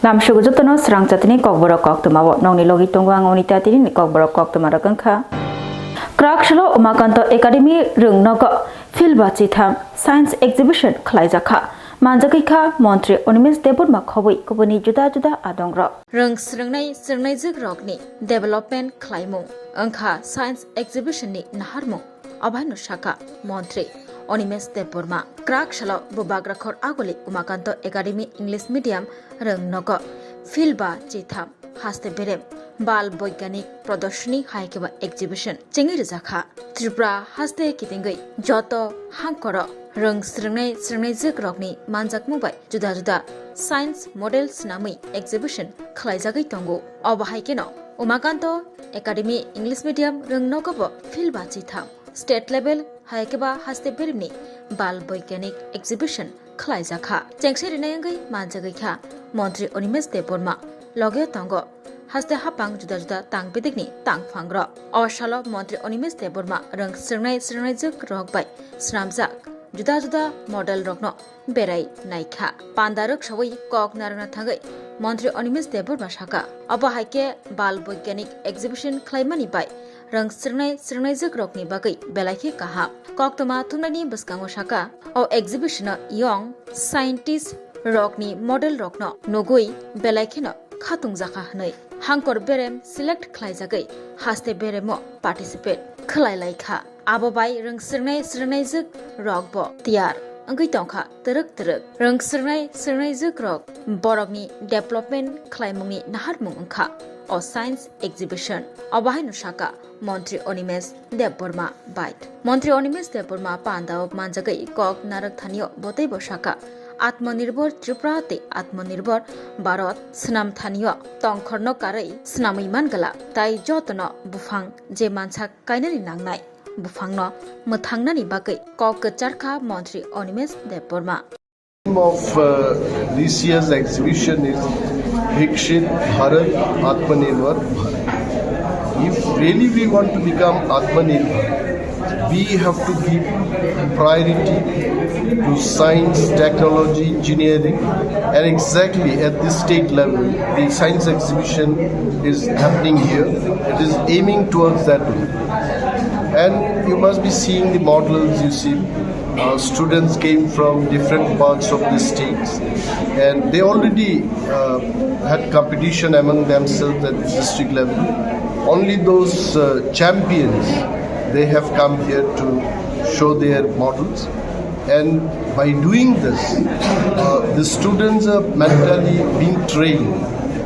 Namshugu jotono Swrangchati ni Kokborok Koktwma wo nongni logi tongo ang onita tini ni Kokborok Koktwma ra kangkha. Krakshalo umakanto academy rungnogo filba chitham science exhibition khlaijakha. Manjakikha Montri Onimis Debut Makhobui kubuni juda juda adongro. Rung srngnai zik rokni development khlaimung angkha science exhibition ni naharmung abhanu shaka Montri Onimis Deburma Krakshalo bubagrakhor agoli umakanto academy English medium rungnogo filba chitham haste berem bal boiganik pradarshini haikeba exhibition chengir jakha Tripura haste kitingai joto hangkoro rung srngnai zik rokni manjakmubai juda juda science models nami exhibition khlaijagai tongo obahaikeno umakanto academy English medium rungnogo filba chitham state level haikeba haste berimni bal boiganik exhibition khlaijakha chengserinai manjagai kha Montri Onimis Deburma loge tongo haste hapang juda juda tang bidikni tang phangro awashalo Montri Onimis Deburma rung srngnai zik rokbai snamjak juda juda model rokno berai naikha pandaruk shawai kok narana thangai Montri Onimis Deburma shaka aba haike bal boiganik exhibition khlaimani bai rung srngnai zik rokni bagai belaikhe kaha Koktwma thumnani baskango shaka o exhibition young scientist rokni model rokno nogoi belaikhe khatung jaka hnai hangkor berem select khlaijagai haste beremo participate khlailaikha abobai rung srnai zik rokbo tiar angkai tongkha teruk rung srnai zik rok borokni development khlaimungni naharmung angkha o science exhibition abahinu shaka Montri Onimis Deburma bite Montri Onimis Deburma pandao manjagai kok narak thanio botei boshaka आत्मनिर्भर त्रिपुरा ते आत्मनिर्भर भारत स्नाम थानियो तंखरनो कारै स्नामै मानगला ताई जतन बुफां जे मानसा काइनानि नांनाय बुफांनो मोथांनानि बागै कक चारखा Montri Onimis Deburma. The theme of this year's exhibition is Vikshit Bharat Atmanirbhar Bharat. If really we want to become Atmanirbhar, we have to give priority to science, technology, engineering, and exactly at this state level, the science exhibition is happening here. It is aiming towards that way. And you must be seeing the models. You see, students came from different parts of the states, and they already had competition among themselves at the district level. Only those champions, they have come here to show their models. And by doing this, the students are mentally being trained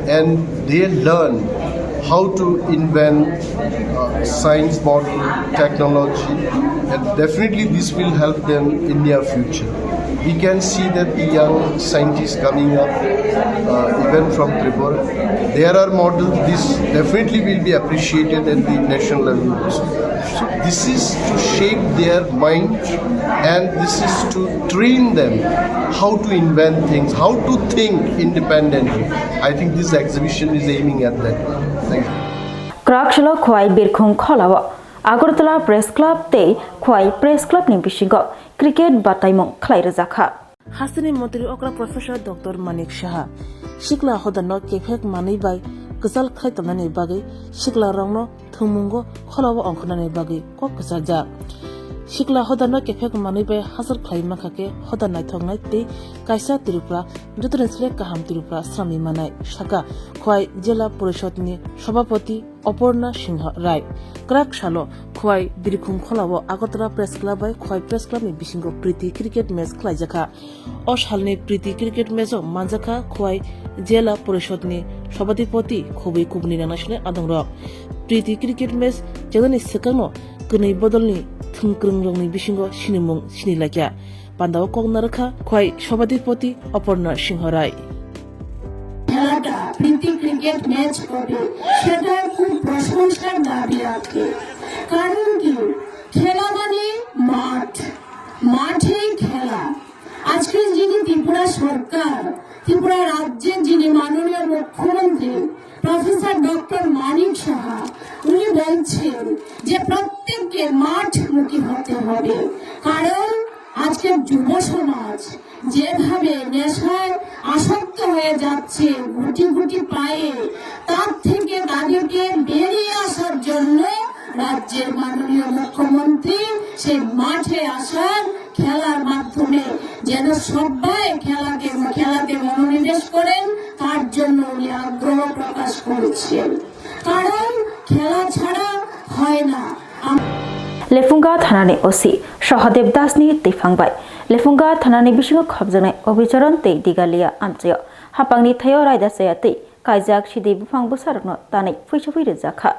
and they learn how to invent science model, technology, and definitely this will help them in their future. We can see that the young scientists coming up, even from Tripura, there are models. This definitely will be appreciated at the national level also. So this is to shape their mind, and this is to train them how to invent things, how to think independently. I think this exhibition is aiming at that. Thank you. Krakshalo khwai birkhung kholawa Agartala Press Club te khwai Press Club ni bisingo cricket bataimong khlairakha. Hasani Montri Okra Professor Dr. Manik Shah Shikla hodano kefek mani bai kusal khaitamani bagai Shikla rongno thumungo kholawa ongkhonani bagai kok kasaja Shikla hodano kefek mani bai hasar khlaima khake hodanai thongnai te kaisa Tripura Jutresle kaham Tripura Srami manai shaka khwai jela porishod ni sabapati Oporna Singha Rai Krak Shalo Khwai Birkhung Kholawo Agartala Press Club by Khwai Press Club ni bisingo Priti cricket match khlaijaka Oshalni Priti cricket match manjaka Khwai jela porishod ni sabadipoti khobei kubni national adongrok Priti cricket match jagani sekano kunai bodolni thungkrung rongni bisingo sinimung sinilakya pandaw kognarkha Khwai sabadipoti Oporna Singha Rai খেলাটা প্রীতি cricket match করে সেটা খুব প্রশংসার দাবি রাখে কারণ কি খেলা মানে মাঠে খেলা আজকে যিনি ত্রিপুরা সরকার ত্রিপুরা রাজ্যের যিনি মাননীয় মুখ্যমন্ত্রী প্রফেসর ডক্টর মানিক সাহা উনি বলছেন যে প্রত্যেককে মাঠমুখী হতে হবে কারণ আজকের যুব সমাজ যেভাবে নেশায় আসক্ত হয়ে যাচ্ছে গুটি গুটি পায়ে, তার থেকে তাদেরকে বেরিয়ে আসার জন্য রাজ্যের মাননীয় মুখ্যমন্ত্রী সেই মাঠে আসার, খেলার মাধ্যমে যেন সবাই খেলাতে মনোনিবেশ করেন, তার জন্য উনি আগ্রহ প্রকাশ করেছেন। কারণ খেলা ছাড়া হয় না। लेफुंगा थानानि ओसि सहदेव दासनि दैफांबाय लेफुंगा थानानि बिसिङाव खाबजानाय अबिचरण तै दिगालिया आमचेयाव हापांनि थायाव रायदासाया तै कायजाक सिदै बुफां बोसारनो तानै फैसा रोजाखा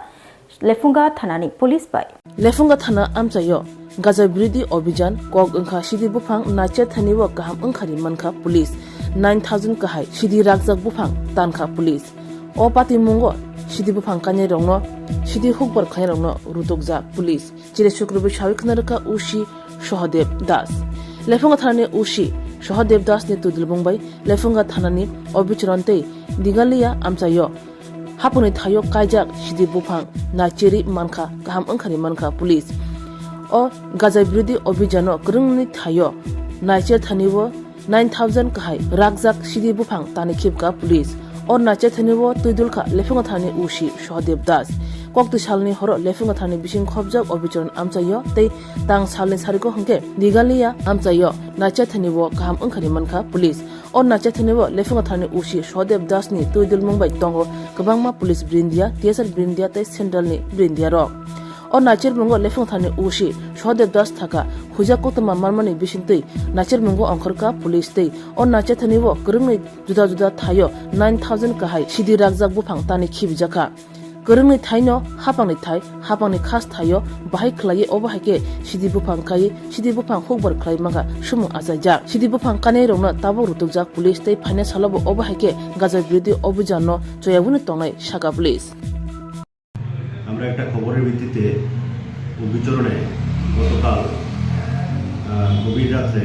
लेफुंगा थानानि पुलिस बाय लेफुंगा थाना आमचायो गाजा बिरोधी अभियान कक ओंखा सिदी बुफां नाचे थानिबो गाहाम ओंखारि मानखा पुलिस 9000 काहाय सिदी रागजाक बुफां तानखा पुलिस अ पाति मुंगो सिदी बुफां काने रंनो सिदी हुकबर खाय रंनो रुतुकजा पुलिस चिरे शुक्रबार सावि खनारका उशी सहदेव दास लेफुंगा थानानि उशी सहदेव दास ने तुदुल बुंबाय लेफुंगा थानानि अबिचरन्ते दिगालिया आमचायो हापुनि थायो कायजाक सिदी बुफां नाचेरि मानखा गाहाम ओंखारि मानखा पुलिस अ गाजा बिरोधी अभियान ग्रोंनि थायो नाचेर थानिबो 9000 काहाय रागजाक सिदी बुफां तानि खिबका पुलिस और नाचे थनिबो तुइदुलखा लेफुंगा थानि उशी सहदेव दास कक्ति सालनि हरो लेफुंगा थानि बिसिं खबजाक अबिचरण आमचायो तै तां सालनि सारिको हंके दिगालिया आमचायो नाचे थनिबो गाहाम ओंखारि मानखा पुलिस और नाचे थनिबो लेफुंगा थानि उशी सहदेव दासनि तुइदुल मुंबाय दंगो गोबांमा पुलिस ब्रिन्दिया टीएसआर ब्रिन्दिया तै सेन्ट्रलनि ब्रिन्दिया रो और नाचेर मुंगो लेफुंगा थानि उशी सहदेव दास थाका हुजा कोक्तमा मारमानि बिसिंतै नाचेर मुंगो अंखरका पुलिस तै और नाचे थनिबो गोरोंनै जुदा जुदा थायो 9000 काहाय सिदी रागजाक बुफां तानि खिबजाखा गोरोंनै थाइनो हापांनि खास थायो बाहाय खलायै अबाहायके सिदी बुफां कायै सिदी बुफां हुकबर खलाय मागा सुमुं आजायजाक सिदी बुफां काने रंनो ताबो रुतुकजाक पुलिस तै फाइनान्स हालाबो अबाहायके गाजा बिरोधी अभियाननो जयाबुनि तंनाय सागा पुलिस আমরা একটা খবরের ভিত্তিতে অভিচরণে গতকাল গভীর রাত্রে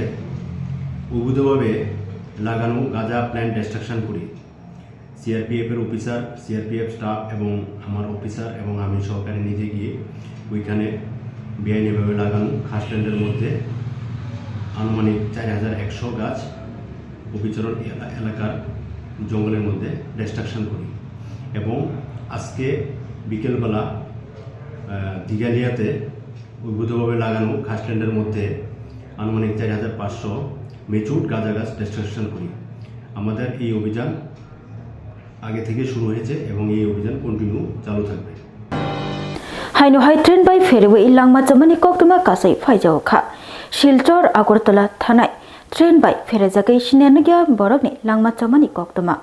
অবৈধভাবে লাগানো গাঁজা প্ল্যান্ট ডিস্ট্রাকশন করি সিআরপিএফের অফিসার সিআরপিএফ স্টাফ এবং আমার অফিসার এবং আমি সহকারে নিজে গিয়ে ওইখানে বেআইনিভাবে লাগানো খাস প্ল্যান্টের মধ্যে আনুমানিক 4100 গাছ অভিচরণ এলাকার জঙ্গলের মধ্যে ডিস্ট্রাকশন করি এবং আজকে বিকেলবেলা দিগালিয়াতে অবৈধভাবে লাগানো খাসল্যান্ডের মধ্যে আনুমানিক 4500 মেচুর গাঁজা গাছ ডিস্ট্রাকশন করি আমাদের এই অভিযান আগে থেকে শুরু হয়েছে এবং এই অভিযান কন্টিনিউ চালু থাকবে हाइनो हाइ ट्रेन बाय फेरवे लांमा जमनि कोक्तमा कासै फाइजावखा शिलचर आगरतला थानाय ट्रेन बाय फेरेजाकै सिनेनगिया बरकनि लांमा जमनि कोक्तमा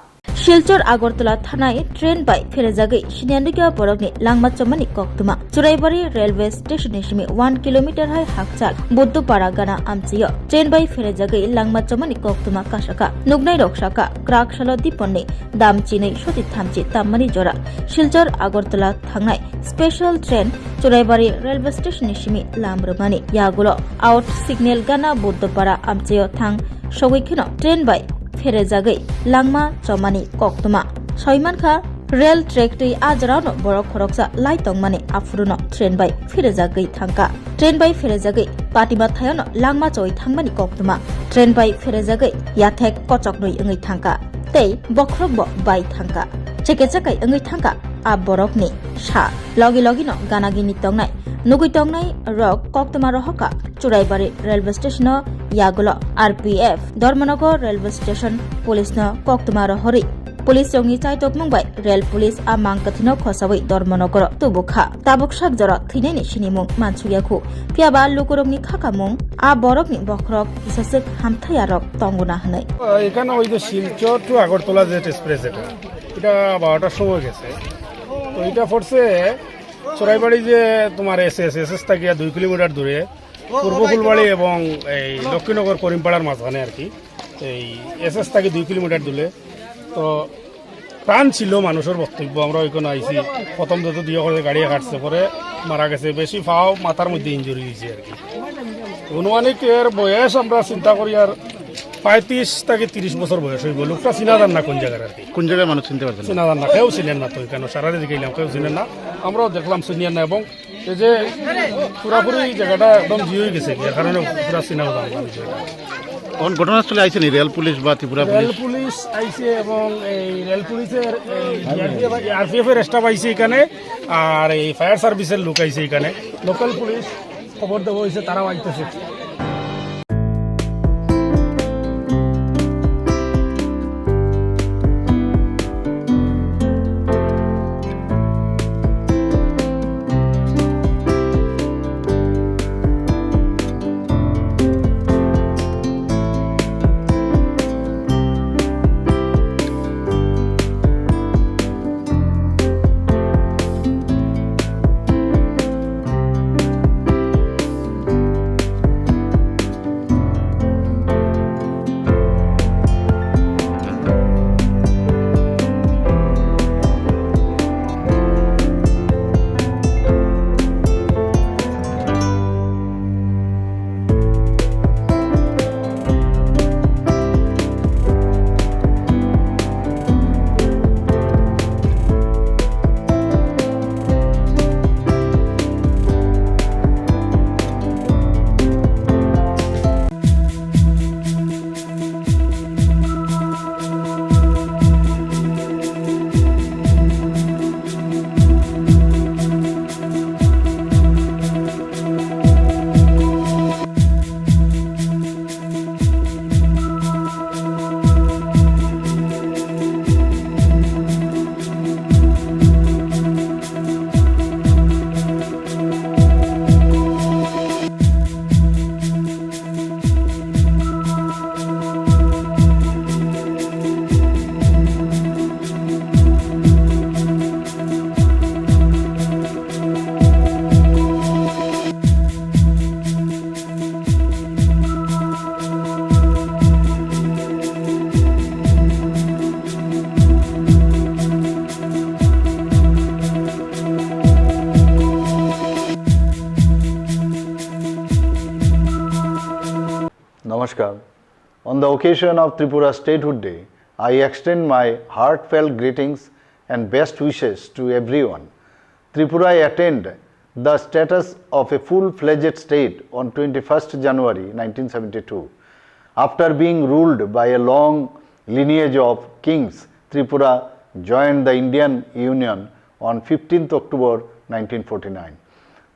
शिलचर आगरतला थानाय ट्रेन बाय फेरेजागै सिनेनगिया बरकनि लांमा जमनि कोक्तमा चुराइबारि रेलवे स्टेशन सिमी 1 किलोमीटर हाय हाकचाल बुद्धपारा गाना आमचियो ट्रेन बाय फेरेजागै लांमा जमनि कोक्तमा कासाका नुगनाय रक्षाका क्राकशाला दिपननि दामचिनै सति थामचि ताममनि जरा शिलचर आगरतला थांनाय special train Churaibari railway station सिमी लामरमानि यागुलो आउट सिग्नेल गाना बुद्धपारा आमचियो थां सगैखिनो ट्रेन बाय फेरेजागै लांमा जमानि कोक्तमा सयमानखा रेल ट्रेक तै आजरावनो बरक खरकसा लाइतंमानि आफुरुनो ट्रेन बाय फेरेजागै थांका ट्रेन बाय फेरेजागै पाटिमा थायनो लांमा जय थांमानि कोक्तमा ट्रेन बाय फेरेजागै याथेक कचकनै ओङै थांका तै बख्रब बाय थांका चेके चेकै ओङै थांका आ बरकनि सा लगी लगिनो गानागिनि तंनाय नुगै तंनाय रक कोक्तमा रहका चुराइबारि रेलवे स्टेशन यागुलो RPF Dharmanagar railway station police न कोक्तमा रहरि पुलिस जोंनि चाइतक मुंबाय रेल पुलिस आ मांकथिनो खसावै धर्मनगर तुबुखा ताबुक सागजर थैनायनि सिनिमुं मानसुयाखु पियाबा लुकुरमनि खाखामुं आ बरकनि बख्रक इसासक हामथायारक तंगुना हनै এখানে ওই যে শিলচর টু আগরতলা যে এক্সপ্রেস এটা 12টার সময় গেছে তো এটা পড়ছে চড়াইবাড়ি যে তোমার এসএস থেকে 2 কিলোমিটার দূরে পূর্ব ফুলবাড়ি এবং এই দক্ষিণনগর করিমপাড়ার মাঝখানে আর কি এই এসএস থেকে 2 কিলোমিটার দূরে তো প্রাণ ছিল মানুষের বক্তব্য আমরা ওইখানে আইছি প্রথম যত দিয়ে করে গাড়ি কাটছে পরে মারা গেছে বেশি ফাও মাথার মধ্যে ইনজুরি হয়েছে আর কি অনুমানিক এর বয়স আমরা চিন্তা করি আর 35 থেকে 30 বছর বয়স হইব লোকটা চিনাদার না কোন জায়গার আর কি কোন জায়গায় মানুষ চিনতে পারছেন চিনাদার না কেউ চিনেন না তো এখানে সারা দিকে গেলাম কেউ চিনেন না আমরাও দেখলাম চিনিয়ান না এবং এই যে পুরাপুরি জায়গাটা একদম জি হয়ে গেছে এর কারণে পুরা সিনেমা কোন ঘটনাস্থলে আইছে নি রেল পুলিশ বা ত্রিপুরা রেল পুলিশ? পুলিশ আইছে এবং এই রেল পুলিশের আরপিএফ এর স্টাফ আইছে এখানে, আর এই ফায়ার সার্ভিসের লোক আইছে এখানে, লোকাল পুলিশ খবর দেওয়া হয়েছে, তারাও আইতেছে। Namaskar. On the occasion of Tripura Statehood Day, I extend my heartfelt greetings and best wishes to everyone. Tripura attained the status of a full-fledged state on 21st January 1972. After being ruled by a long lineage of kings, Tripura joined the Indian Union on 15th October 1949.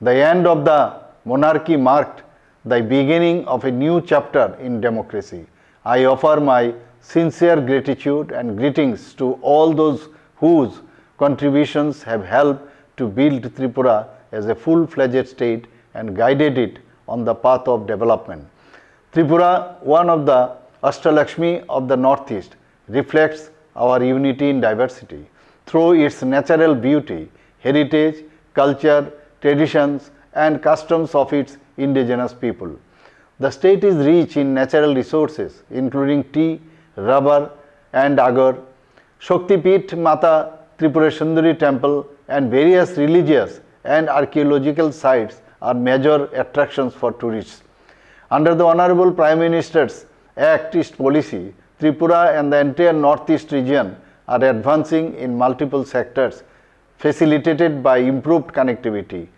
The end of the monarchy marked the beginning of a new chapter in democracy. I offer my sincere gratitude and greetings to all those whose contributions have helped to build Tripura as a full-fledged state and guided it on the path of development. Tripura, one of the Ashtalakshmi of the Northeast, reflects our unity in diversity through its natural beauty, heritage, culture, traditions, and customs of its indigenous people. The state is rich in natural resources including tea, rubber, and agar. Shaktipith Mata Tripura Sundari temple and various religious and archaeological sites are major attractions for tourists. Under the Honorable Prime Minister's Act East policy, Tripura and the entire Northeast region are advancing in multiple sectors facilitated by improved connectivity.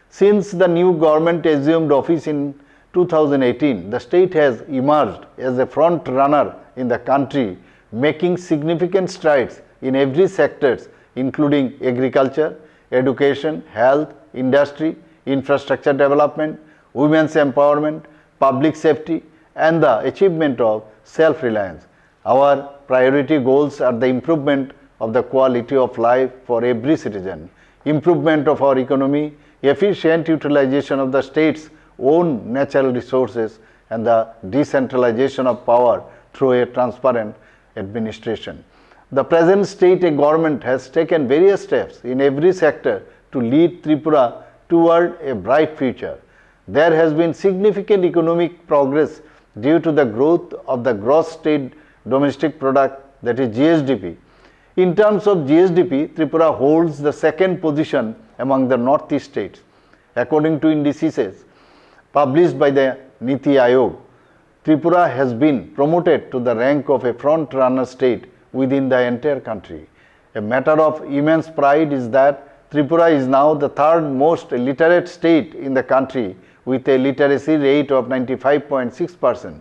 Since the new government assumed office in 2018, the state has emerged as a front runner in the country, making significant strides in every sector including agriculture, education, health, industry, infrastructure development, women's empowerment, public safety, and the achievement of self-reliance. Our priority goals are the improvement of the quality of life for every citizen, improvement of our economy, efficient utilization of the state's own natural resources, and the decentralization of power through a transparent administration. The present state government has taken various steps in every sector to lead Tripura toward a bright future. There has been significant economic progress due to the growth of the gross state domestic product, that is GSDP. In terms of GSDP, Tripura holds the second position among the Northeast states. According to indices published by the Niti Aayog, Tripura has been promoted to the rank of a front-runner state within the entire country. A matter of immense pride is that Tripura is now the third most literate state in the country with a literacy rate of 95.6%.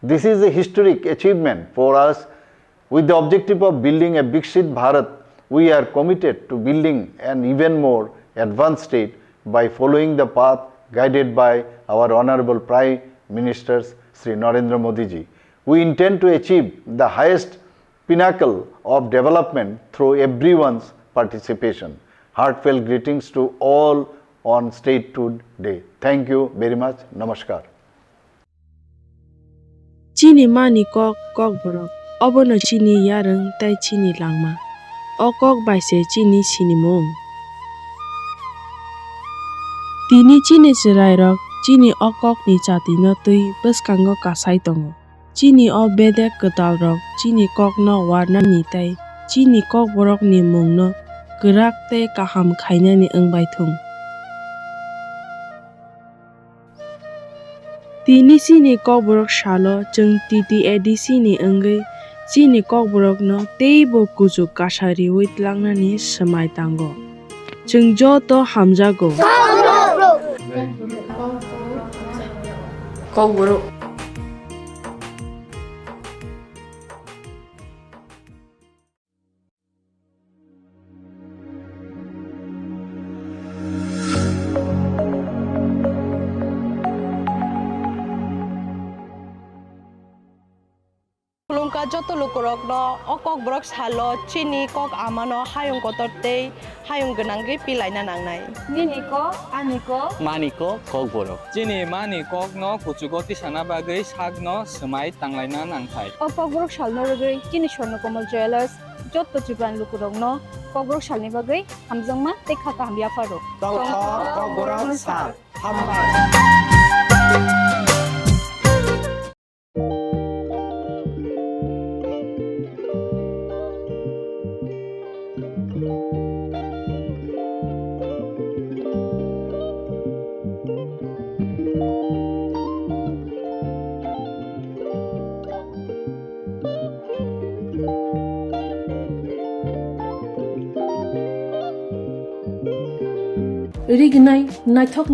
This is a historic achievement for us. With the objective of building a Viksit Bharat, we are committed to building an even more advanced state by following the path guided by our Honorable Prime Minister Sri Narendra Modi ji. We intend to achieve the highest pinnacle of development through everyone's participation. Heartfelt greetings to all on Statehood Day. Thank you very much. Namaskar. Chini mani Kokborok. Obono chini yareng tai chini langma. Okok baise chini sinimong. Tini chini serai rok chini okok ni chati no tui beskango kasai tongo. Chini o bedek ketal rok chini kok no warna ni tai chini Kokborok ni mong no gerak te kaham khaina ni engbai thung. Tini sini Kokborok shalo jeng titi edi sini enggai chini Kokborok no teibo kujuk kasari wit langna ni semai tango. Jeng jo to hamjago. Kokborok. Joto lukurok no Kokborok salo chini kok amano hayung kotorte hayung genangge pilai na nangnai. Nini ko aniko maniko Kokborok. Chini mani kok no kuchugoti sana bagai sak no semai tanglai na nangthai. Kokborok sal no bagai chini Swarna Komal jewelers joto Tripuran lukurok no Kokborok sal ni bagai hamjangma tekha ka hambia faro. Kokborok sal hamma. Rignai naithok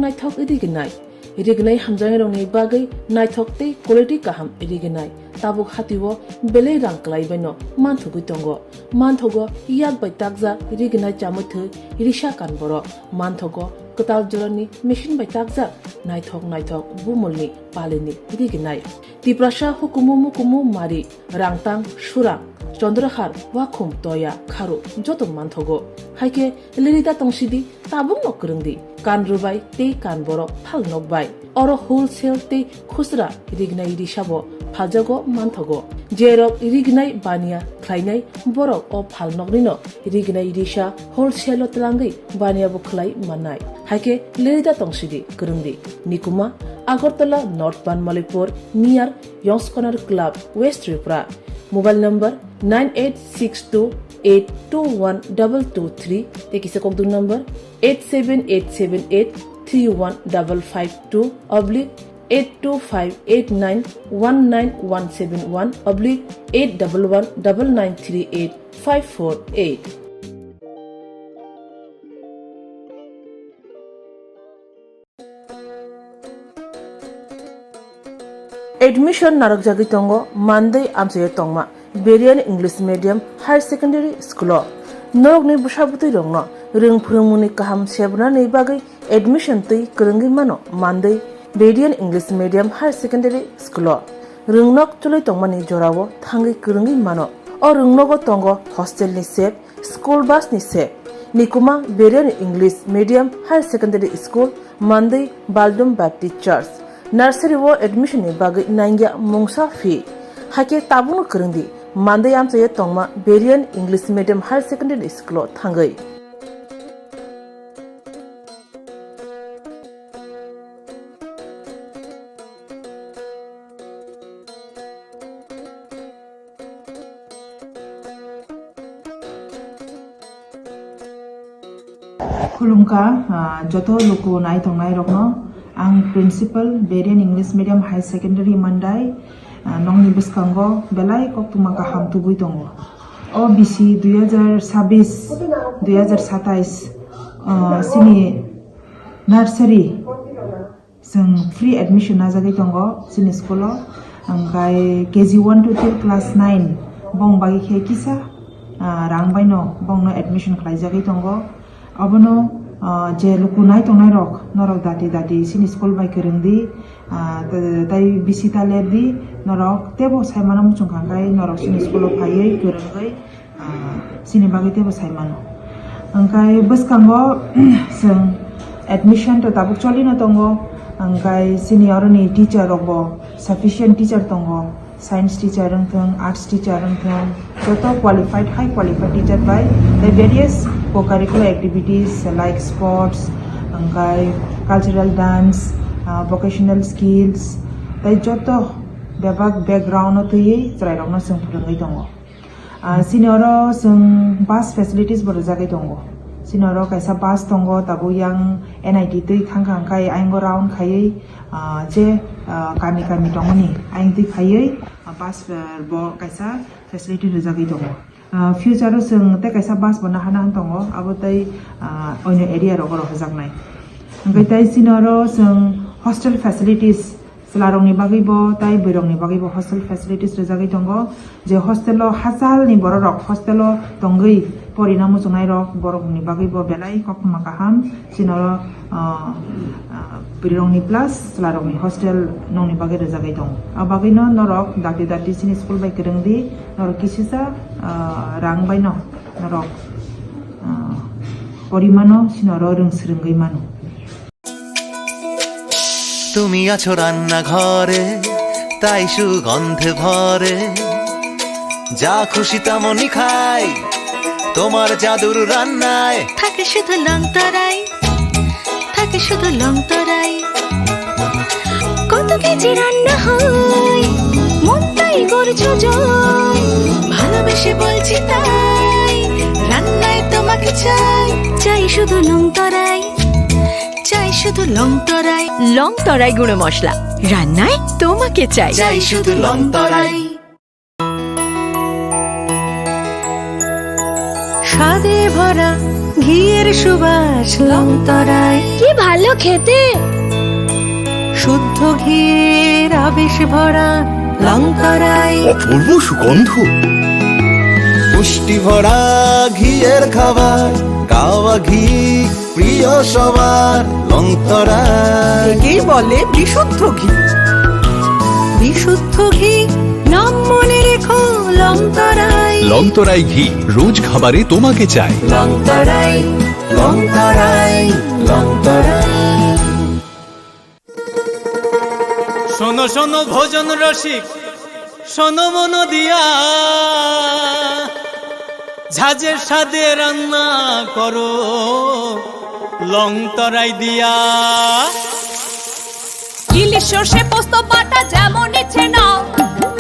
rignai hamjang rongni bagai naithok te quality kaham rignai tabuk hatiwo belai rang klai beno manthugui tongo manthogo yak bai takja rignai chamuthu risha kanboro manthogo ketal jorani machine bai takja naithok bumulni palini rignai tiprasa hukumu mari rangtang surang Chandrahar wakum toya kharu joto manthogo haike lerida tongsidi tabung nokrungdi kan rubai te kan borok phal nokbai oro wholesale te khusra rignai risabo phajago manthogo jerok rignai bania khlainai borok o phal nokrino rignai risa wholesale tlangai bania bo khlai manai haike lerida tongsidi krungdi nikuma Agartala North Banmalipur near Yongs Corner Club West Tripura. Mobile number 9862821223. Take is a contact number 87878315552 oblique 825891971 oblique 8119938 Admission narok jagi tongo Monday amse tongma Berian English Medium Higher Secondary School. Norok ni bushabuti rongno ring phurungmuni kaham sebna nei bagai admission tui krungi mano Monday Berian English Medium Higher Secondary School. Rungnok chulai tongmani jorawo thangi krungi mano. O rungnogo tongo hostel ni sep, school bus ni sep. Nikuma Berian English Medium Higher Secondary School Monday Baldum Baptist Church. Nursery wo admission ni bagai nangya mungsa fee. Hake tabunu krungdi Monday amse tongma Berian English Medium Higher Secondary School thangai. Khulungka joto luku nai tongnai rokno ang principal Berian English Medium High Secondary Mandai nongni biskango belai Koktwma kaham tubui tongo. OBC 2026-2027 sini nursery जों free admission नाजागै दङ जोंनि स्कुलाव ओमफ्राय kg 1 to 3 class 9 बं बागै खे किसा रां बायनो बंनो एडमिशन खालायजागै दङ अबनो जे लुकु नाय तंनाय रक नरक दाति दाति सिनि स्कुल बाय फोरोंदि ताई बिसिता लेबदि नरक तेबो सायमाना मुचुं खांगाय नरक सिनि स्कुलाव फायै फोरोंगै सिनि बागै तेबो सायमानो ओमफ्राय बसकांगो जों एडमिशन तो ताबुक चलिनो दङ ओमफ्राय सिनियरनि टीचार रबो सफिशिएंट टीचार दङ science teacher रोंथों arts teacher रोंथों Jat qualified high qualified teacher by the various co-curricular activities like sports ओमफ्राय cultural dance vocational skills ताई जत बेबाग बैकग्राउंड थयै जरायरावनो जों फोरोंगै दङ सिनियर जों बास फेसिलिटीज बर जागै दङ सिनियर कायसा बास दङ ताबो यां एनआईटी तै खांखांखाय आइंगो राउंड खायै जे गामि गामि दङनि आइं तै खायै बास ब कायसा फेसिलिटी रजागै दङ फ्यूचर जों ते कायसा बास बना हाना दङ आबो तै अन्य एरिया रो बर हजागनाय ओमफ्राय तै सिनियर जों हस्टेल फेसिलिटीज सलारंनि बागैबो ताई बैरंनि बागैबो हस्टेल फेसिलिटीज रजागै दङ जे हस्टेल हाजालनि बर रक हस्टेल दंगै परिनाम जुनाय रक बरनि बागैबो बेलाय कखमा काहाम सिनर बैरंनि प्लस सलारंनि हस्टेल नंनि बागै रजागै दङ आ बागैनो नरक दाति दाति सिनि स्कुल बाय फोरोंदि नरक किसिसा रां बायनो नरक परिमानो सिनर रोंसरोंगै मानो তুমি আছো রান্না ঘরে তাই সুগন্ধে ভরে যা খুশি তেমনই খাই তোমার জাদুর রান্নায় থাকে শুধু লংতরাই থাকে শুধু লংতরাই কত কেজি রান্না হয় মন তাই করছো জয় ভালোবেসে বলছি তাই রান্নায় তোমাকে চাই চাই শুধু লংতরাই চাই শুধু লংতরাই লংতরাই গুঁড়ো মশলা রান্নায় তোমাকে চাই চাই শুধু লংতরাই স্বাদে ভরা ঘিয়ের সুবাস লংতরাই কি ভালো খেতে শুদ্ধ ঘিয়ের আবেশ ভরা লংতরাই অপূর্ব সুগন্ধ পুষ্টি ভরা ঘিয়ের খাবার কাওয়া ঘি প্রিয় সবার লংতরাই একেই বলে বিশুদ্ধ ঘি বিশুদ্ধ ঘি নাম মনে রেখো লংতরাই লংতরাই ঘি রোজ খাবারে তোমাকে চাই লংতরাই লংতরাই লংতরাই শোনো শোনো ভোজন রসিক শোনো মন দিয়া ঝাঁঝের স্বাদে রান্না করো লংতরাই দিয়া ইলিশ সর্ষে পোস্ত বাটা যেমন ইচ্ছে নাও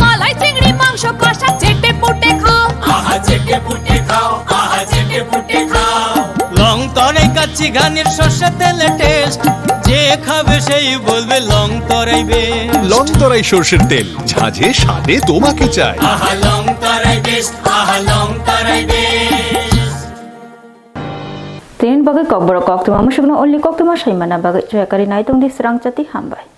মালাই চিংড়ি মাংস কষা চেটে পুটে খাও আহা চেটে পুটে খাও আহা চেটে পুটে খাও লংতরাই কাচ্চি ঘানির সর্ষে তেলে টেস্ট যে খাবে সেই বলবে লংতরাই বেশ লংতরাই সরষের তেল ঝাঁঝে স্বাদে তোমাকে চাই আহা লংতরাই বেশ আহা লংতরাই বেশ Tin bagai Kokborok Koktwma musyugno only Koktwma saimana bagai jayakari naitung di Swrangchati hambai.